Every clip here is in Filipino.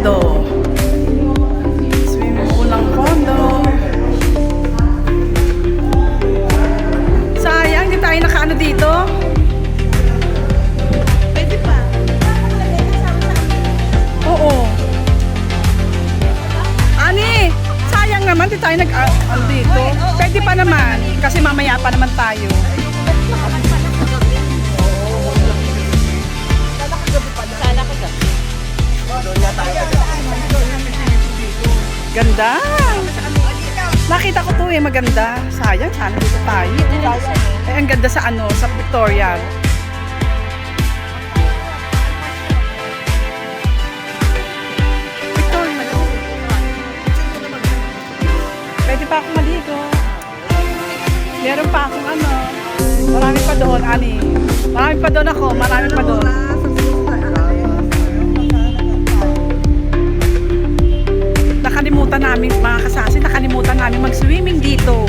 Condo. Swimming pool ng condo. Sayang, di tayo nakaano dito. Pwede pa. Oo. Ani, sayang naman, di tayo nag-ano dito. Pwede pa naman, kasi mamaya pa naman tayo. Sana ko gabi. Ganda. Nakita ko to eh, maganda. Sayang, sana dito tayo. Eh, ang ganda sa ano, sa Victoria. Victoria. Pwede pa akong maligo. Meron pa akong ano. Marami pa doon, Ani. Marami pa doon ako, marami pa doon. Nakalimutan namin, mga kasasi, nakalimutan namin mag-swimming dito.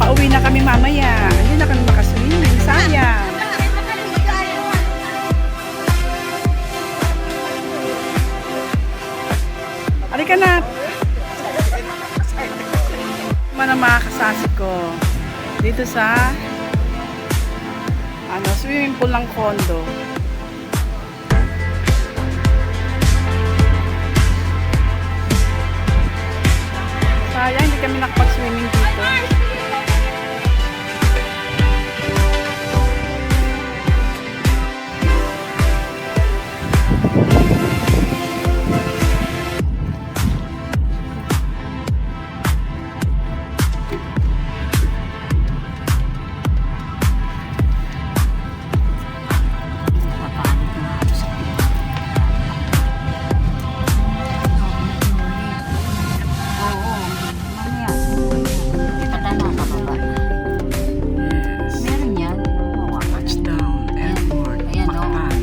Pauwi na kami mamaya. Hindi na kami makaswimming. Sayang. Halika na. Mana mga kasasi ko. Dito sa ano, swimming pool ng condo. Sayang, hindi kami nakapag-swimming dito. Touchdown, airport, Mactan.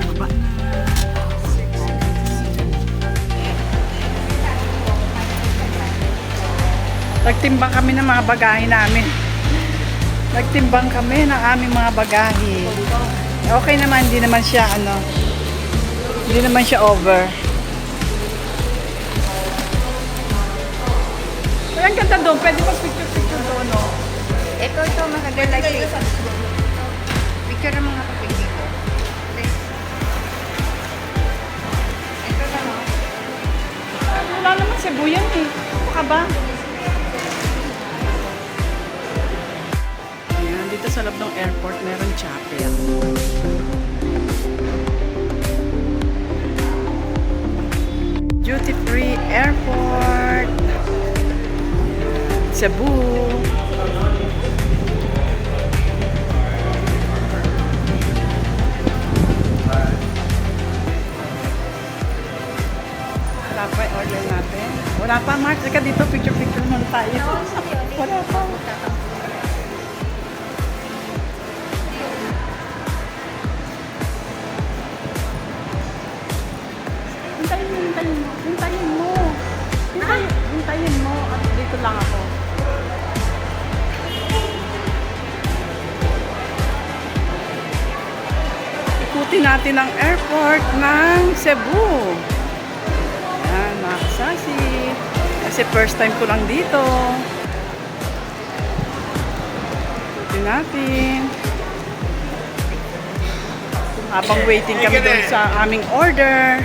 Baba na. Nagtimbang kami ng mga bagahe namin. Nagtimbang kami ng aming mga bagahe. Okay naman, hindi naman siya ano. Hindi naman siya over. Ay, ang ganda doon. Pwede pa picture doon, no? Ito maganda like picture ng mga kapig dito. Ito na no? Wala naman Cebu yan eh. Baka ba? Ayan, dito sa loob ng airport, meron chapel. Duty free airport. Cebu. Wala pa yung order natin. Wala pa, Mark. Teka dito, picture muna tayo. Wala pa. Hintayin mo. At dito lang ako. Ikutin natin ang airport ng Cebu. Ayan, mga kasasi. Kasi first time ko lang dito. Ikutin natin. Habang waiting kami doon sa aming order.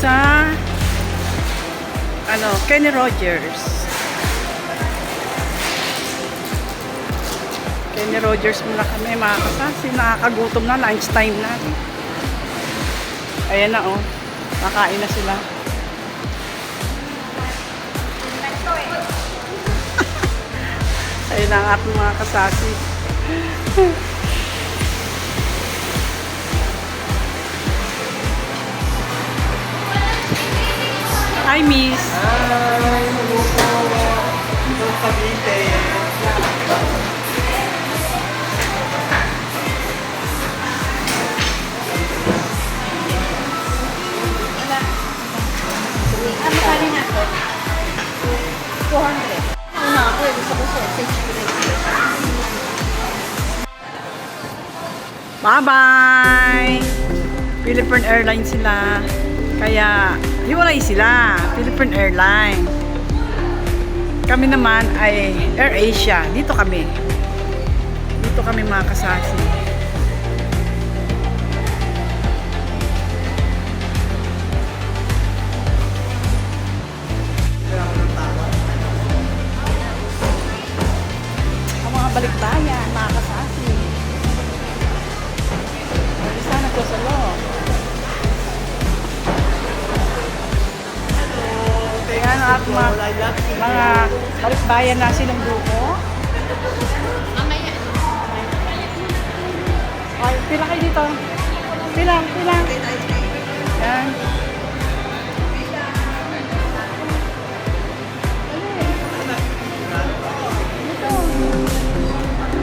sa Kenny Rogers. Kenny Rogers muna kami mga kasasi. Nakakagutom na, lunchtime na. Ayan na oh. Nakain na sila. Ayan na ang ating mga kasasi. Hi, Miss. Hi, hello po. Ito Cavite. Magkano na ako? 400. Una ako, gusto ko sausage. Bye-bye! Philippine Airlines sila. Kaya, hiwalay sila. Philippine Airlines. Kami naman ay Air Asia. Dito kami. Dito kami mga kasasi. Ang mga balikbayan, mga kasasi. Isa na ko sa loob. Ayan ang aking mga balikbayan na sinungduko. Ay, pila kayo dito. Pila. Ayan.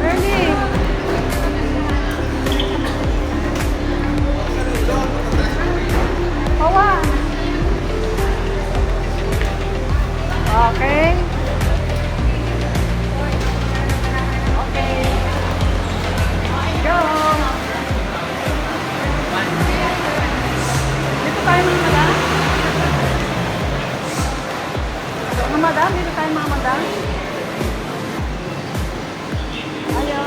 Early. Hawa. Okay. Okay. Go. Dito tayo mga madam. Mga madam, dito tayo mga madam. Ayaw.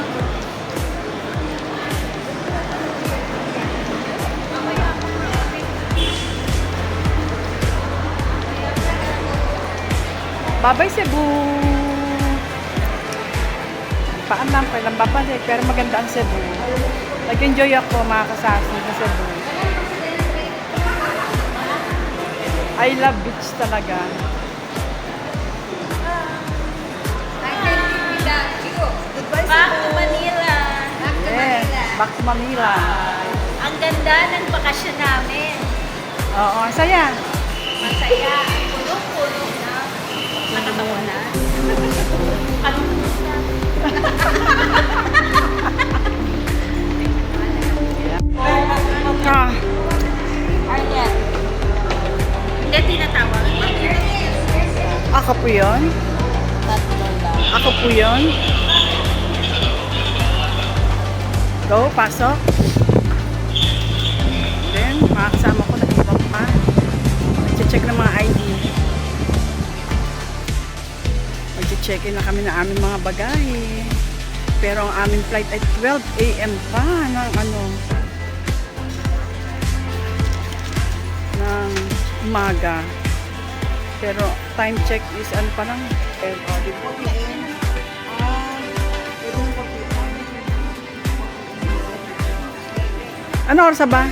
Babay Cebu! Paalam, kailan babalik, pero maganda ang Cebu. Nag-enjoy ako mga kasasi sa Cebu. I love beach talaga. Back to Manila. Yes, back to Manila. Ang ganda ng bakasyon namin. Oo, ang saya. Masaya. Puno-puno na. Nakatawa na. Ah, Arnett. Hindi tinatawag. ako po yun. Tatlo lang. Ako po yun. Go, pasok. Then, mga kasama ko nag-ibang pa. Nag-check ng mga ID. Mag-check-in na kami na aming mga bagahe. Pero ang aming flight ay 12 AM pa ng ng umaga. Pero time check is pa lang. Ano oras ba?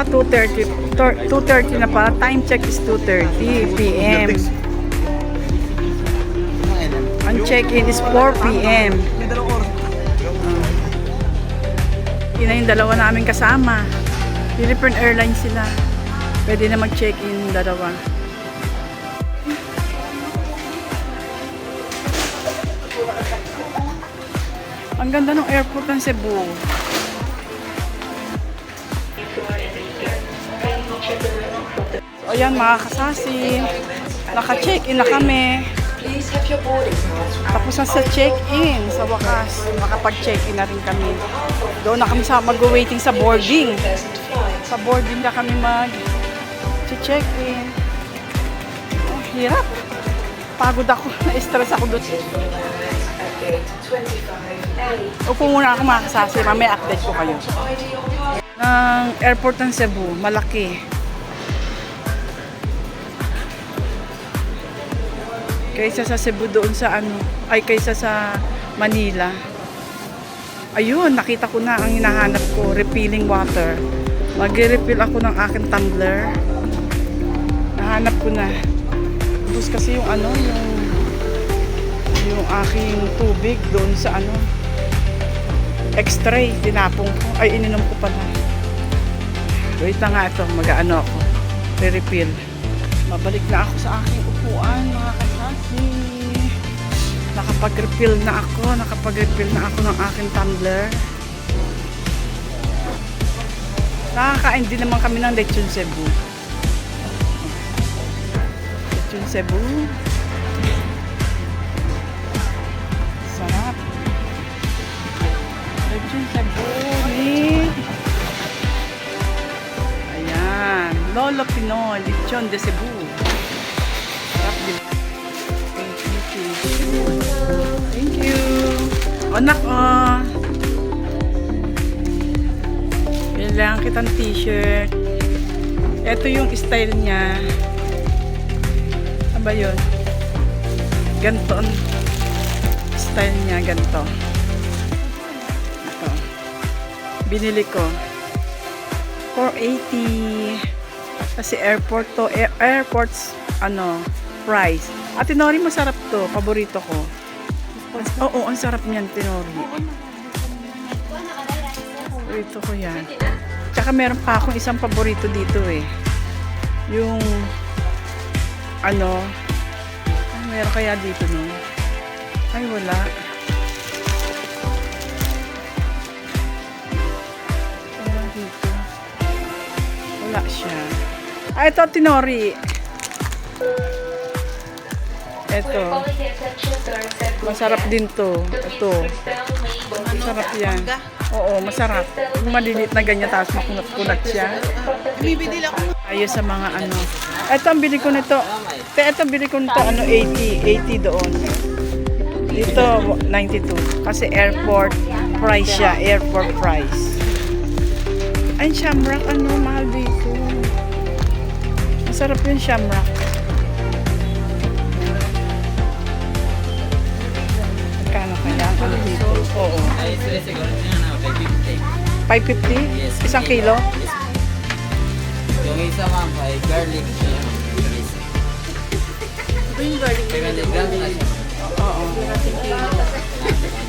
2:30. 2:30 na pala. Time check is 2:30 PM. Ang check-in is 4 PM. Yun na yung dalawa namin kasama. Philippine Airlines sila. Pwede na mag-check-in yung dalawa. Ang ganda ng airport ng Cebu. So, ayan mga kasasi. Naka-check-in na kami. Tapos na sa check-in. Sa wakas, makapag-check-in na rin kami. Doon na kami mag-waiting sa boarding. Sa boarding na kami mag-check-in. Oh, hirap. Pagod ako. Na-stress ako doon. Upo muna ako mga kasasi. Mamaya update ko kayo. ng airport ng Cebu. Malaki. Kaysa sa Cebu doon sa kaysa sa Manila. Ayun, nakita ko na ang hinahanap ko, refilling water. Mag-refill ako ng aking tumbler. Nahanap ko na. Tapos kasi yung yung aking tubig doon sa X-ray, tinapong ko. Ay, ininom ko pala. Wait lang nga ito, mag-ano ako. Re-refill. Mabalik na ako sa aking upuan, mga kasasi. Nakapag-refill na ako ng aking tumbler. Nakakain din naman kami ng lechon Cebu. Lechon Cebu. Sarap. Lechon Cebu ni... Ayan. Lolo Pinoy. Lechon de Cebu. Sarap din. Thank you. Anak, kailangan kitang t-shirt. Ito yung style niya. Ano ba yun? Ganito ang style niya. Ganito. Ito. Binili ko. 480. Kasi airport to. Airports, price. At Tinori, masarap to. Paborito ko. Oo, ang sarap niyan, Tinori. Paborito ko yan. Tsaka meron pa akong isang paborito dito eh. Yung, meron kaya dito no? Ay, wala. Wala dito. Wala siya. Ah, ito, Tinori. Ito. Masarap din to. Ito. Masarap yan. Oo, masarap. Yung maliliit na ganyan, tapos makunat-kunat siya. Bibili ako. Ayos sa mga Ito ang bili ko nito. Ito bili ko nito, 80 doon. Dito, 92. Kasi airport price siya. Airport price. Ay, shamrock, mahal dito. Masarap yung shamrock. Magkano kaya? Dito? Oo. 550? Isang kilo? Yung isa ma'am ay garlic siya. Ito yung garlic. Garlic na siya. Oo.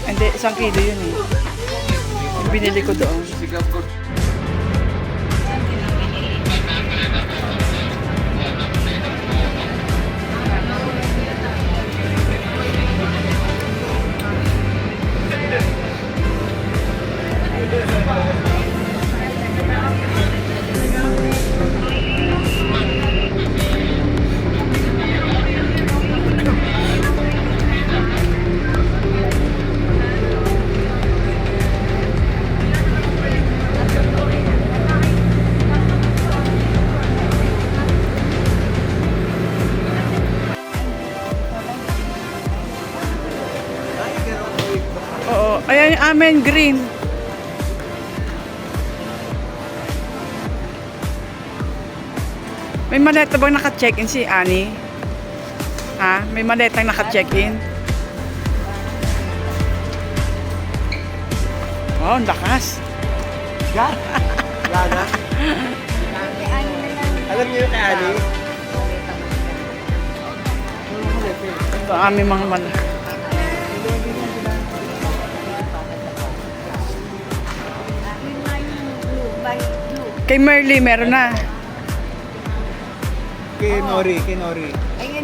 Hindi, isang kilo yun eh. Yung binili ko doon. Oo. Ayan yung amin, green. May maleta bang naka-check-in si Annie? Ha? May maletang naka-check-in? Oh, ang lakas. Gana. Alam niyo yung kay Ali? Ito aming mga maleta. Kay Merly, meron na. Kay Nori. Ayun